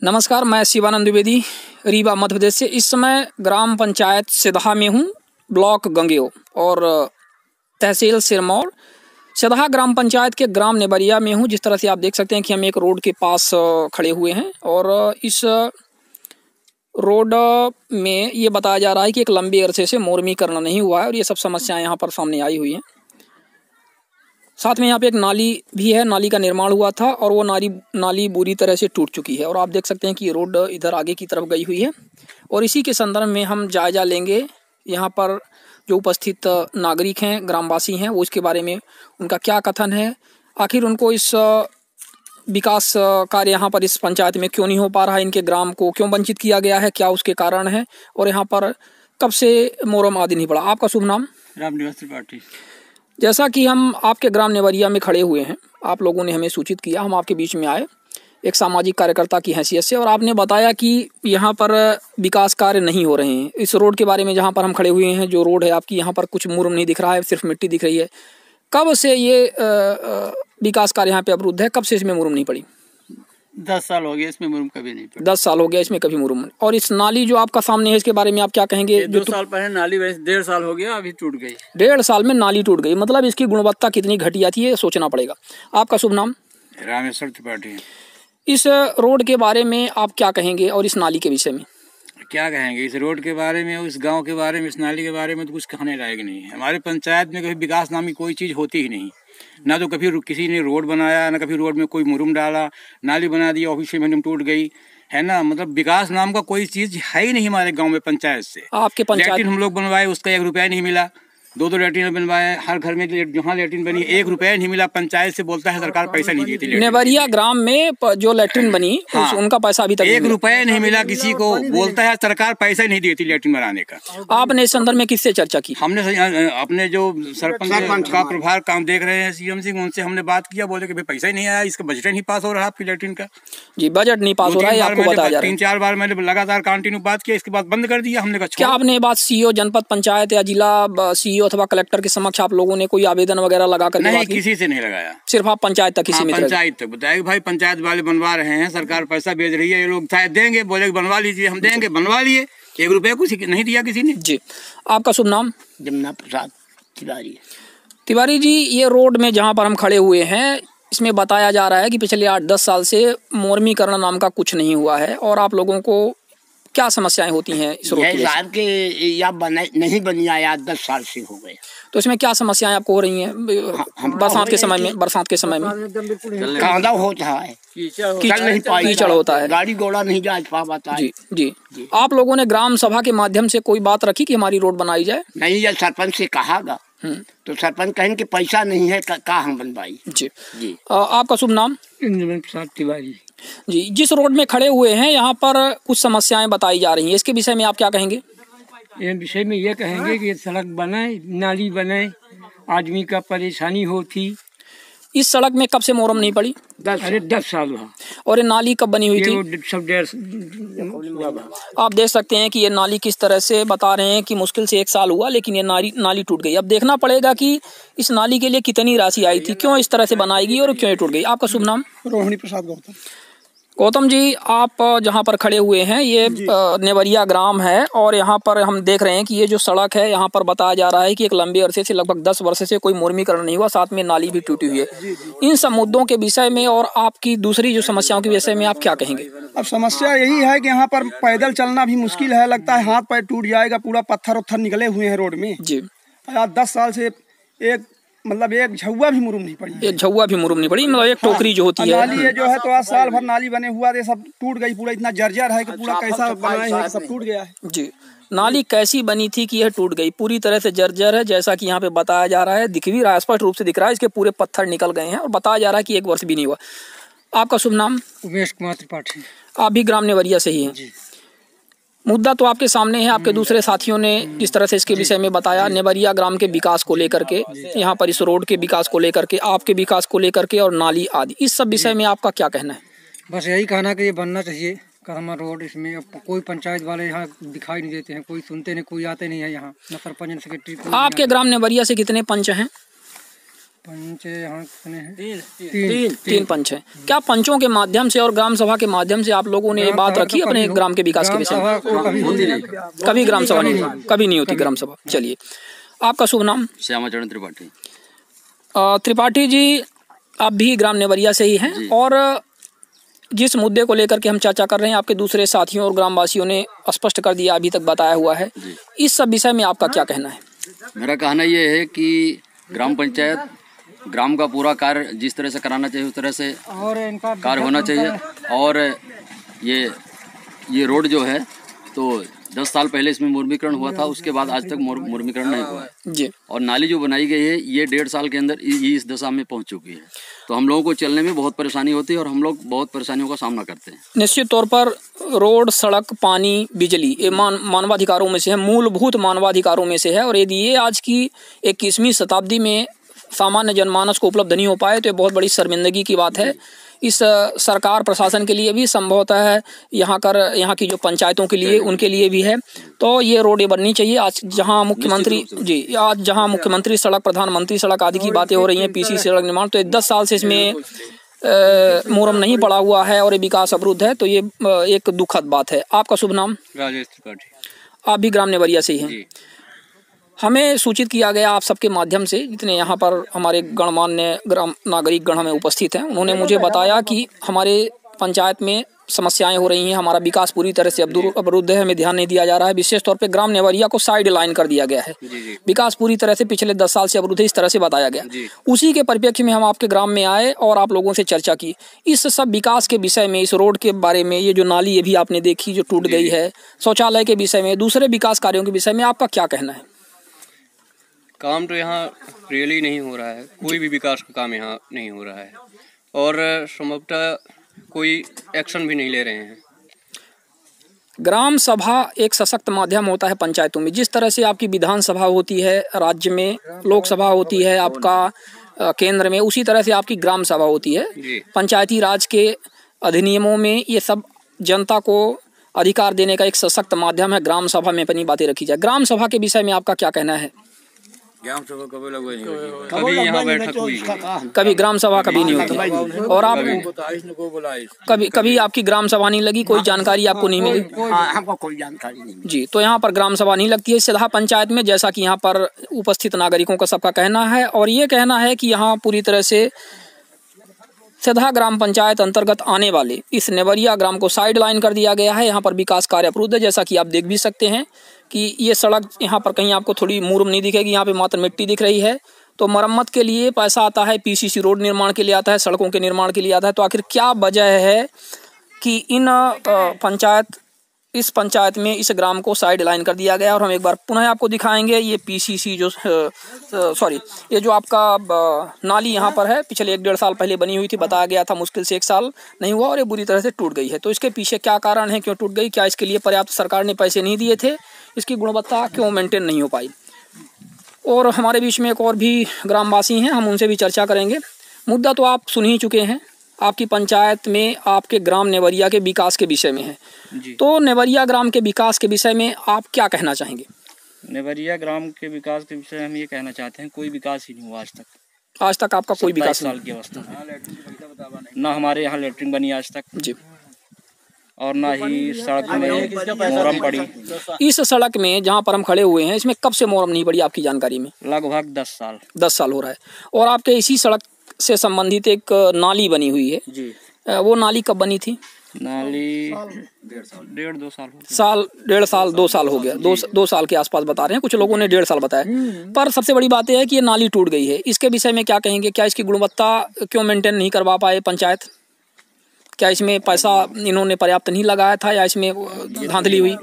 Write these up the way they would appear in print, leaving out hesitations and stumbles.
नमस्कार, मैं शिवानंद द्विवेदी रीवा मध्य प्रदेश से। इस समय ग्राम पंचायत सिदहा में हूँ, ब्लॉक गंगेओ और तहसील सिरमौर। सिदहा ग्राम पंचायत के ग्राम नेवरिया में हूँ। जिस तरह से आप देख सकते हैं कि हम एक रोड के पास खड़े हुए हैं और इस रोड में ये बताया जा रहा है कि एक लंबे अरसे से मुरमीकरण नहीं हुआ है और ये सब समस्याएं यहाँ पर सामने आई हुई हैं। साथ में यहाँ पे एक नाली भी है, नाली का निर्माण हुआ था और वो नाली बुरी तरह से टूट चुकी है और आप देख सकते हैं कि ये रोड इधर आगे की तरफ गई हुई है। और इसी के संदर्भ में हम जायजा लेंगे यहाँ पर जो उपस्थित नागरिक हैं, ग्रामवासी हैं, वो इसके बारे में उनका क्या कथन है, आखिर उनको इस विकास कार्य यहाँ पर इस पंचायत में क्यों नहीं हो पा रहा है, इनके ग्राम को क्यों वंचित किया गया है, क्या उसके कारण है और यहाँ पर कब से मोरम आदि नहीं पड़ा। आपका शुभ नाम? रामनिवास त्रिपाठी। जैसा कि हम आपके ग्राम नेवरिया में खड़े हुए हैं, आप लोगों ने हमें सूचित किया, हम आपके बीच में आए एक सामाजिक कार्यकर्ता की हैसियत से और आपने बताया कि यहाँ पर विकास कार्य नहीं हो रहे हैं। इस रोड के बारे में जहाँ पर हम खड़े हुए हैं, जो रोड है आपकी, यहाँ पर कुछ मुरम नहीं दिख रहा है, सिर्फ मिट्टी दिख रही है। कब से ये विकास कार्य यहाँ पे अवरुद्ध है, कब से इसमें मुरम नहीं पड़ी? 10 साल हो गए इसमें मुरम कभी नहीं पड़ा। 10 साल हो गया इसमें कभी मुरम। और इस नाली जो आपका सामने है, इसके बारे में आप क्या कहेंगे? 2 साल पहले नाली, वैसे 1.5 साल हो गया, अभी टूट गई। 1.5 साल में नाली टूट गई, मतलब इसकी गुणवत्ता कितनी घटिया थी ये सोचना पड़ेगा। आपका शुभ नाम? रामेश्वर त्रिपाठी। इस रोड के बारे में आप क्या कहेंगे और इस नाली के विषय में क्या कहेंगे? इस रोड के बारे में, उस गांव के बारे में, इस नाली के बारे में तो कुछ कहने लायक नहीं है। हमारे पंचायत में कभी विकास नाम की कोई चीज़ होती ही नहीं, ना तो कभी किसी ने रोड बनाया, ना कभी रोड में कोई मुरम डाला, नाली बना दी, ऑफिस में टूट गई है ना। मतलब विकास नाम का कोई चीज़ है ही नहीं हमारे गाँव में पंचायत से। आपके पंचायत लैट्रिन हम लोग बनवाए, उसका 1 रुपया नहीं मिला। 2 लैट्रिन बनवाए, हर घर में जहाँ लैट्रिन बनी 1 रुपया नहीं मिला। पंचायत से बोलता है सरकार पैसा नहीं देती। नेवरिया ग्राम में जो लैट्रिन बनी, हाँ, उनका पैसा अभी तक 1 रुपया नहीं मिला किसी को। बोलता है सरकार पैसा नहीं देती लैट्रिन बनाने का। आपने इस संदर्भ में किससे चर्चा की? हमने अपने जो सरपंच का प्रभार काम देख रहे हैं सीएम सिंह, उनसे हमने बात किया। बोले कि भाई पैसा ही नहीं आया, इसका बजट नहीं पास हो रहा आपकी लैट्रिन का। जी, बजट नहीं पास हो रहा है, आपको बताया जा रहा है। 3-4 बार मैंने लगातार कंटिन्यू बात किया, इसके बाद बंद कर दिया हमने। क्या आपने ये बात सीईओ जनपद पंचायत या जिला सीईओ अथवा कलेक्टर के समक्ष आप लोगों ने कोई आवेदन वगैरह लगा कर? नहीं, किसी से नहीं लगाया, सिर्फ आप पंचायत तक किसी में? पंचायत तक बताया कि भाई पंचायत वाले बनवा रहे हैं, सरकार पैसा भेज रही है, ये लोग शायद देंगे। बोले बनवा लीजिए, हम देंगे, बनवा लिए। 1 रुपया कुछ नहीं दिया किसी ने। जी, आपका शुभ नाम? जमुना प्रसाद तिवारी। तिवारी जी, ये रोड में जहाँ पर हम खड़े हुए हैं, इसमें बताया जा रहा है कि पिछले 8-10 साल से मुरमीकरण नाम का कुछ नहीं हुआ है और आप लोगों को क्या समस्याएं होती हैं इस रोड की? साहब के या नहीं बनी आया 10 साल से हो गए। तो इसमें क्या समस्याएं आपको हो रही हैं बरसात के समय में? कांदा होता है, कीचड़ होता है, गाड़ी घोड़ा नहीं जा पाता है। जी। आप लोगों ने ग्राम सभा के माध्यम से कोई बात रखी कि हमारी रोड बनाई जाए? नहीं, ये सरपंच से कहागा तो सरपंच कहें कि पैसा नहीं है, का हम बनवाई। जी। आपका शुभ नाम? इंद्रमन प्रसाद तिवारी। जी, जिस रोड में खड़े हुए हैं यहाँ पर कुछ समस्याएं बताई जा रही हैं, इसके विषय में आप क्या कहेंगे? ये विषय में ये कहेंगे कि सड़क बनाए, नाली बनाए, आदमी का परेशानी होती। इस सड़क में कब से मुरम नहीं पड़ी? 10 साल हुआ। और ये नाली कब बनी हुई थी? सब 1.5। आप देख सकते हैं कि ये नाली किस तरह से बता रहे हैं कि मुश्किल से 1 साल हुआ, लेकिन ये नाली टूट गई। अब देखना पड़ेगा कि इस नाली के लिए कितनी राशि आई थी, क्यों इस तरह से बनाई गई और क्यों ये टूट गई। आपका शुभ नाम? रोहिणी प्रसाद गौतम। गौतम जी, आप जहाँ पर खड़े हुए हैं ये नेवरिया ग्राम है और यहाँ पर हम देख रहे हैं कि ये जो सड़क है, यहाँ पर बताया जा रहा है कि एक लंबे अरसे से, लगभग 10 वर्ष से कोई मुरमीकरण नहीं हुआ, साथ में नाली भी टूटी हुई है। इन सब मुद्दों के विषय में और आपकी दूसरी जो समस्याओं के विषय में आप क्या कहेंगे? अब समस्या यही है कि यहाँ पर पैदल चलना भी मुश्किल है, लगता है हाथ पैर टूट जाएगा, पूरा पत्थर निकले हुए हैं रोड में। जी, 10 साल से एक झौवा भी मुरम नहीं पड़ी। एक झौवा भी मुरम नहीं पड़ी, मतलब एक टोकरी जो होती है। नाली है जो है तो आज साल भर नाली बने हुआ, ये सब टूट गई, पूरा इतना जर्जर है कि पूरा कैसा बनाए हैं, सब टूट गया है। जी, नाली कैसी बनी थी कि यह टूट गई? पूरी तरह से जर्जर है, जैसा कि यहाँ पे बताया जा रहा है, दिख भी रहा है, स्पष्ट रूप से दिख रहा है, इसके पूरे पत्थर निकल गए हैं और बताया जा रहा है कि 1 वर्ष भी नहीं हुआ। आपका शुभ नाम? उमेश कुमार त्रिपाठी। आप भी ग्राम नेवरिया से ही हैं? मुद्दा तो आपके सामने है, आपके दूसरे साथियों ने जिस तरह से इसके विषय में बताया, नेवरिया ग्राम के विकास को लेकर के, यहाँ पर इस रोड के विकास को लेकर के, आपके विकास को लेकर के और नाली आदि, इस सब विषय में आपका क्या कहना है? बस यही कहना कि ये बनना चाहिए करमा रोड। इसमें अब कोई पंचायत वाले यहाँ दिखाई नहीं देते हैं, कोई सुनते नहीं, कोई आते नहीं है यहाँ, न सरपंच न सेक्रेटरी। आपके ग्राम नेवरिया से कितने पंच हैं? पंच यहाँ कितने हैं? तीन पंच हैं। क्या पंचों के माध्यम से और ग्राम सभा के माध्यम से आप लोगों ने ये बात रखी अपने ग्राम के विकास के विषय में? कभी ग्राम सभा नहीं, कभी नहीं होती ग्राम सभा। चलिए, आपका शुभ नाम? श्यामाचरण त्रिपाठी। त्रिपाठी जी, आप भी ग्राम नेवरिया से ही हैं, और जिस मुद्दे को लेकर के हम चर्चा कर रहे हैं आपके दूसरे साथियों और ग्रामवासियों ने स्पष्ट कर दिया, अभी तक बताया हुआ है। इस सब विषय में आपका क्या कहना है? मेरा कहना ये है कि ग्राम पंचायत ग्राम का पूरा कार्य जिस तरह से कराना चाहिए उस तरह से कार्य होना चाहिए। और ये रोड जो है तो 10 साल पहले इसमें मुर्मीकरण हुआ था, उसके बाद आज तक मुर्मीकरण नहीं हुआ है जी। और नाली जो बनाई गई है ये 1.5 साल के अंदर ये इस दशा में पहुंच चुकी है। तो हम लोगों को चलने में बहुत परेशानी होती है और हम लोग बहुत परेशानियों का सामना करते हैं। निश्चित तौर पर रोड, सड़क, पानी, बिजली ये मानवाधिकारों में से है, मूलभूत मानवाधिकारों में से है, और यदि ये आज की 21वीं शताब्दी में सामान्य जनमानस को उपलब्ध नहीं हो पाए तो ये बहुत बड़ी शर्मिंदगी की बात है। इस सरकार प्रशासन के लिए भी, संभवतः है यहाँ की जो पंचायतों के लिए, उनके लिए भी है। तो ये रोडें बननी चाहिए। आज जहाँ मुख्यमंत्री सड़क, प्रधानमंत्री सड़क आदि की बातें हो रही हैं, पीसी सड़क निर्माण, तो 10 साल से इसमें मुहूर्त नहीं पड़ा हुआ है और ये विकास अवरुद्ध है, तो ये एक दुखद बात है। आपका शुभ नाम? राजेश त्रिपाठी। आप भी ग्राम नेवरिया से ही हैं। हमें सूचित किया गया आप सबके माध्यम से, जितने यहाँ पर हमारे गणमान्य ग्राम नागरिक गण हमें उपस्थित हैं, उन्होंने मुझे बताया कि हमारे पंचायत में समस्याएं हो रही हैं, हमारा विकास पूरी तरह से अवरुद्ध है, हमें ध्यान नहीं दिया जा रहा है। विशेष तौर पे ग्राम नेवरिया को साइड लाइन कर दिया गया है, विकास पूरी तरह से पिछले 10 साल से अवरुद्ध है, इस तरह से बताया गया। उसी के परिप्रेक्ष्य में हम आपके ग्राम में आए और आप लोगों से चर्चा की इस सब विकास के विषय में, इस रोड के बारे में, ये जो नाली ये भी आपने देखी जो टूट गई है, शौचालय के विषय में, दूसरे विकास कार्यों के विषय में आपका क्या कहना है? काम तो यहाँ रियली नहीं हो रहा है, कोई भी विकास का काम यहाँ नहीं हो रहा है और संभवतः कोई एक्शन भी नहीं ले रहे हैं। ग्राम सभा एक सशक्त माध्यम होता है पंचायतों में। जिस तरह से आपकी विधानसभा होती है राज्य में, लोकसभा होती है आपका केंद्र में, उसी तरह से आपकी ग्राम सभा होती है। पंचायती राज के अधिनियमों में ये सब जनता को अधिकार देने का एक सशक्त माध्यम है। ग्राम सभा में अपनी बातें रखी जाए। ग्राम सभा के विषय में आपका क्या कहना है? ग्राम सभा कभी यहाँ बैठक हुई, कभी ग्राम सभा कभी नहीं होती। और आप कभी आपकी ग्राम सभा नहीं लगी, कोई जानकारी आपको नहीं मिली? हमको कोई जानकारी नहीं जी। तो यहाँ पर ग्राम सभा नहीं लगती है सिधा पंचायत में, जैसा कि यहाँ पर उपस्थित नागरिकों का सबका कहना है। और ये कहना है कि यहाँ पूरी तरह से सिधा ग्राम पंचायत अंतर्गत आने वाले इस नेवरिया ग्राम को साइड लाइन कर दिया गया है। यहाँ पर विकास कार्य अवरुद्ध है, जैसा कि आप देख भी सकते हैं कि ये सड़क यहाँ पर कहीं आपको थोड़ी मुरम नहीं दिखेगी, यहाँ पे मात्र मिट्टी दिख रही है। तो मरम्मत के लिए पैसा आता है, पीसीसी रोड निर्माण के लिए आता है, सड़कों के निर्माण के लिए आता है। तो आखिर क्या वजह है कि इस पंचायत में इस ग्राम को साइड लाइन कर दिया गया? और हम एक बार पुनः आपको दिखाएंगे ये पीसीसी ये जो आपका नाली यहाँ पर है, पिछले 1-1.5 साल पहले बनी हुई थी, बताया गया था मुश्किल से 1 साल नहीं हुआ और ये बुरी तरह से टूट गई है। तो इसके पीछे क्या कारण है, क्यों टूट गई? क्या इसके लिए पर्याप्त सरकार ने पैसे नहीं दिए थे? इसकी गुणवत्ता क्यों मेंटेन नहीं हो पाई? और हमारे बीच में एक और भी ग्रामवासी हैं, हम उनसे भी चर्चा करेंगे। मुद्दा तो आप सुन ही चुके हैं, आपकी पंचायत में आपके ग्राम नेवरिया के विकास के विषय में है। तो नेवरिया ग्राम के विकास के विषय में आप क्या कहना चाहेंगे? नेवरिया ग्राम के विकास के विषय में हम ये कहना चाहते हैं, कोई विकास ही नहीं हुआ आज तक। आज तक आपका कोई विकास साल की अवस्था में ना हमारे यहाँ लेटरिन बनी आज तक जी, और ना ही सड़क में मोरम पड़ी। इस सड़क में जहाँ पर हम खड़े हुए हैं, इसमें कब से मोरम नहीं पड़ी आपकी जानकारी में? लगभग 10 साल 10 साल हो रहा है। और आपके इसी सड़क से संबंधित एक नाली बनी हुई है जी। वो नाली कब बनी थी? नाली 1.5-2 साल हो गया। साल 1.5 साल 2 साल हो गया, 2 साल के आसपास बता रहे हैं, कुछ लोगों ने 1.5 साल बताया। पर सबसे बड़ी बात यह है कि ये नाली टूट गई है। इसके विषय में क्या कहेंगे? क्या इसकी गुणवत्ता क्यों मेंटेन नहीं करवा पाए पंचायत? क्या इसमें पैसा इन्होंने पर्याप्त नहीं लगाया था या इसमें धांधली हुई?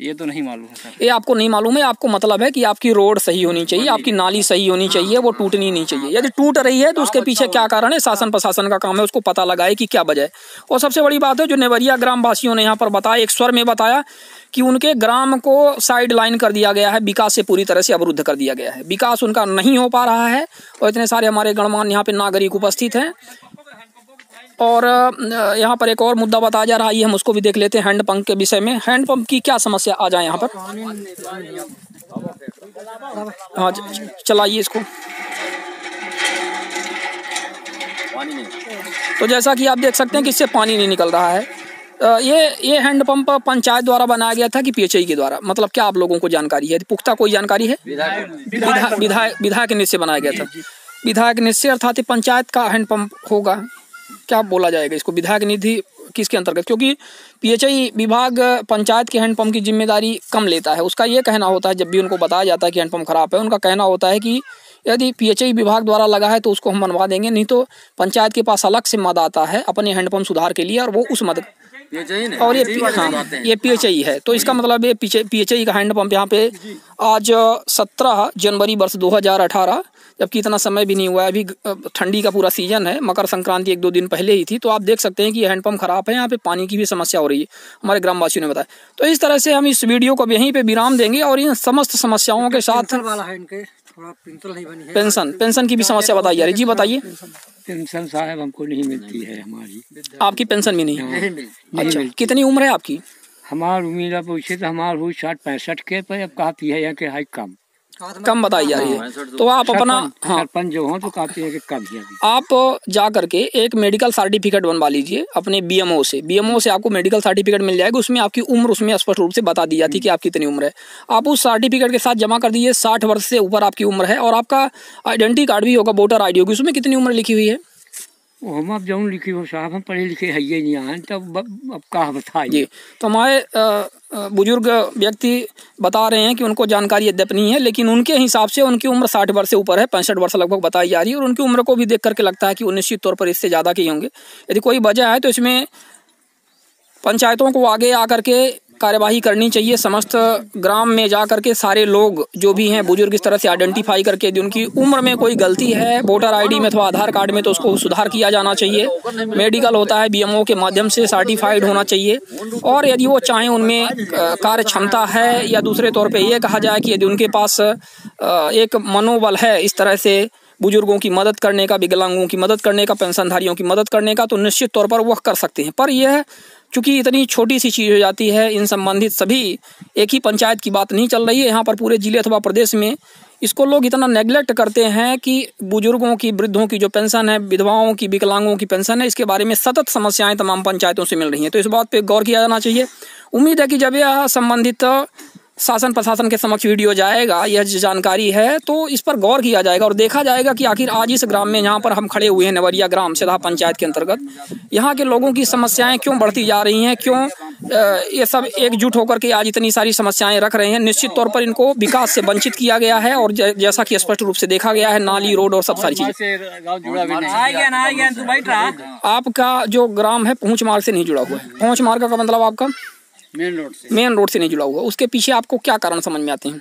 ये तो नहीं मालूम है सर। ये आपको नहीं मालूम है? आपको मतलब है कि आपकी रोड सही होनी चाहिए, आपकी नाली सही होनी चाहिए, वो टूटनी नहीं चाहिए। यदि टूट रही है तो उसके पीछे क्या कारण है? शासन प्रशासन का काम है उसको पता लगाए कि क्या वजह है। और सबसे बड़ी बात है जो नेवरिया ग्राम वासियों ने यहाँ पर बताया, एक स्वर में बताया कि उनके ग्राम को साइड लाइन कर दिया गया है, विकास से पूरी तरह से अवरुद्ध कर दिया गया है, विकास उनका नहीं हो पा रहा है। और इतने सारे हमारे गणमान्य यहाँ पे नागरिक उपस्थित हैं। और यहाँ पर एक और मुद्दा बताया जा रहा है, हम उसको भी देख लेते हैं। हैंडपंप के विषय में, हैंडपंप की क्या समस्या आ जाए यहाँ पर? हाँ, चलाइए इसको। पानी नहीं। तो जैसा कि आप देख सकते हैं कि इससे पानी नहीं निकल रहा है। ये हैंडपंप पंचायत द्वारा बनाया गया था कि पीएचई के द्वारा, मतलब क्या आप लोगों को जानकारी है? पुख्ता कोई जानकारी है? विधायक निधि से बनाया गया था। विधायक निधि से अर्थात ये पंचायत का हैंडपंप होगा, क्या बोला जाएगा इसको? विधायक निधि किसके अंतर्गत? क्योंकि पीएचई विभाग पंचायत के हैंडपंप की जिम्मेदारी कम लेता है। उसका ये कहना होता है, जब भी उनको बताया जाता है कि हैंडपंप खराब है, उनका कहना होता है कि यदि पीएचई विभाग द्वारा लगा है तो उसको हम बनवा देंगे, नहीं तो पंचायत के पास अलग से मद आता है अपने हैंडपंप सुधार के लिए, और वो उस मद और ये पीएचई है। तो इसका मतलब ये पीएचई का हैंडपंप यहाँ पे आज 17 जनवरी वर्ष 2018, जबकि इतना समय भी नहीं हुआ है, अभी ठंडी का पूरा सीजन है, मकर संक्रांति 1-2 दिन पहले ही थी। तो आप देख सकते हैं कि हैंडपंप खराब है, यहाँ पे पानी की भी समस्या हो रही है, हमारे ग्रामवासियों ने बताया। तो इस तरह से हम इस वीडियो को यहीं पे विराम देंगे और इन समस्त समस्याओं के साथ पेंशन की भी समस्या बताई जा रही। जी बताइए। पेंशन साहब हमको नहीं मिलती है हमारी। आपकी पेंशन भी नहीं है? अच्छा, कितनी उम्र है आपकी? हमारी उम्र पूछे तो हमार हुई 60-65 के, पर अब काफी है यहाँ के हाई कम बताई जा रही है। तो आप अपना सरपंच जो हो तो काफी है कि कम है। आप जा करके एक मेडिकल सर्टिफिकेट बनवा लीजिए अपने बीएमओ से। बीएमओ से आपको मेडिकल सर्टिफिकेट मिल जाएगा, उसमें आपकी उम्र उसमें स्पष्ट रूप से बता दी जाती है कि आप कितनी उम्र है। आप उस सर्टिफिकेट के साथ जमा कर दीजिए 60 वर्ष से ऊपर आपकी उम्र है, और आपका आइडेंटिटी कार्ड भी होगा, वोटर आईडी होगी, उसमें कितनी उम्र लिखी हुई है? हम अब जौन लिखी हो साहब, हम पढ़े लिखे है ये नहीं आए, तब अब कहा बताइए। तो हमारे बुजुर्ग व्यक्ति बता रहे हैं कि उनको जानकारी यद्यपि नहीं है, लेकिन उनके हिसाब से उनकी उम्र 60 वर्ष से ऊपर है, 65 वर्ष लगभग बताई जा रही है, और उनकी उम्र को भी देख करके लगता है कि वो निश्चित तौर पर इससे ज़्यादा के ही होंगे। यदि कोई वजह है तो इसमें पंचायतों को आगे आकर के कार्यवाही करनी चाहिए। समस्त ग्राम में जा करके सारे लोग जो भी हैं बुजुर्ग इस तरह से आइडेंटिफाई करके यदि उनकी उम्र में कोई गलती है वोटर आईडी में अथवा आधार कार्ड में, तो उसको सुधार किया जाना चाहिए। मेडिकल होता है बीएमओ के माध्यम से सर्टिफाइड होना चाहिए, और यदि वो चाहें उनमें कार्य क्षमता है, या दूसरे तौर पे ये कहा जाए कि यदि उनके पास एक मनोबल है इस तरह से बुजुर्गों की मदद करने का, विकलांगों की मदद करने का, पेंशनधारियों की मदद करने का, तो निश्चित तौर पर वह कर सकते हैं। पर यह चूँकि इतनी छोटी सी चीज़ हो जाती है, इन संबंधित सभी एक ही पंचायत की बात नहीं चल रही है, यहाँ पर पूरे जिले अथवा प्रदेश में इसको लोग इतना नेग्लेक्ट करते हैं कि बुजुर्गों की, वृद्धों की जो पेंशन है, विधवाओं की, विकलांगों की पेंशन है, इसके बारे में सतत समस्याएं तमाम पंचायतों से मिल रही हैं। तो इस बात पे गौर किया जाना चाहिए। उम्मीद है कि जब यह संबंधित शासन प्रशासन के समक्ष वीडियो जाएगा, यह जानकारी है, तो इस पर गौर किया जाएगा और देखा जाएगा कि आखिर आज इस ग्राम में, यहाँ पर हम खड़े हुए हैं नेवरिया ग्राम सिधा पंचायत के अंतर्गत, यहाँ के लोगों की समस्याएं क्यों बढ़ती जा रही हैं, क्यों ये सब एकजुट होकर के आज इतनी सारी समस्याएं रख रहे हैं। निश्चित तौर पर इनको विकास से वंचित किया गया है, और जैसा कि स्पष्ट रूप से देखा गया है, नाली, रोड और सब सारी चीजें। आपका जो ग्राम है पहुँच मार्ग से नहीं जुड़ा हुआ है। पहुँच मार्ग का मतलब आपका मेन रोड से नहीं जुड़ा हुआ। उसके पीछे आपको क्या कारण समझ में आते हैं?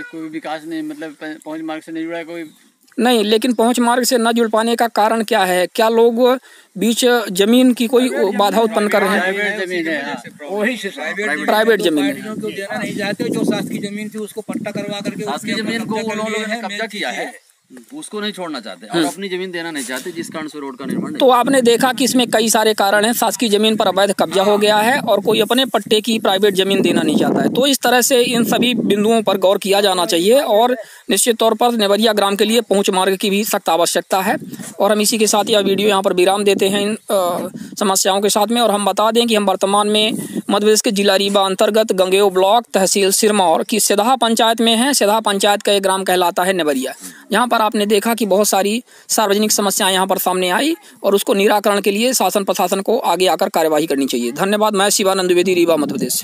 कोई विकास नहीं, मतलब पहुंच मार्ग से नहीं जुड़ा है कोई नहीं, लेकिन पहुंच मार्ग से न जुड़ पाने का कारण क्या है? क्या लोग बीच जमीन की कोई बाधा उत्पन्न कर रहे हैं? प्राइवेट जमीन देना नहीं चाहते, जो शासकीय जमीन थी उसको पट्टा करवा करके शासकीय जमीन को उन्होंने कब्जा किया है, उसको नहीं छोड़ना चाहते और अपनी जमीन देना नहीं चाहते, जिस कारण से रोड का निर्माण नहीं। तो आपने देखा कि इसमें कई सारे कारण हैं। शासकीय जमीन पर अवैध कब्जा हो गया है और कोई अपने पट्टे की प्राइवेट जमीन देना नहीं चाहता है। तो इस तरह से इन सभी बिंदुओं पर गौर किया जाना चाहिए, और निश्चित तौर पर नेवरिया ग्राम के लिए पहुंच मार्ग की भी सख्त आवश्यकता है। और हम इसी के साथ यह वीडियो यहाँ पर विराम देते हैं इन समस्याओं के साथ में। और हम बता दें कि हम वर्तमान में मध्य प्रदेश के जिला रीवा अंतर्गत गंगेओ ब्लॉक तहसील सिरमौर की सिधा पंचायत में है। सिधा पंचायत का एक ग्राम कहलाता है नेवरिया। यहाँ पर आपने देखा कि बहुत सारी सार्वजनिक समस्याएं यहाँ पर सामने आई, और उसको निराकरण के लिए शासन प्रशासन को आगे आकर कार्यवाही करनी चाहिए। धन्यवाद। मैं शिवानंद द्विवेदी, रीवा, मध्य प्रदेश।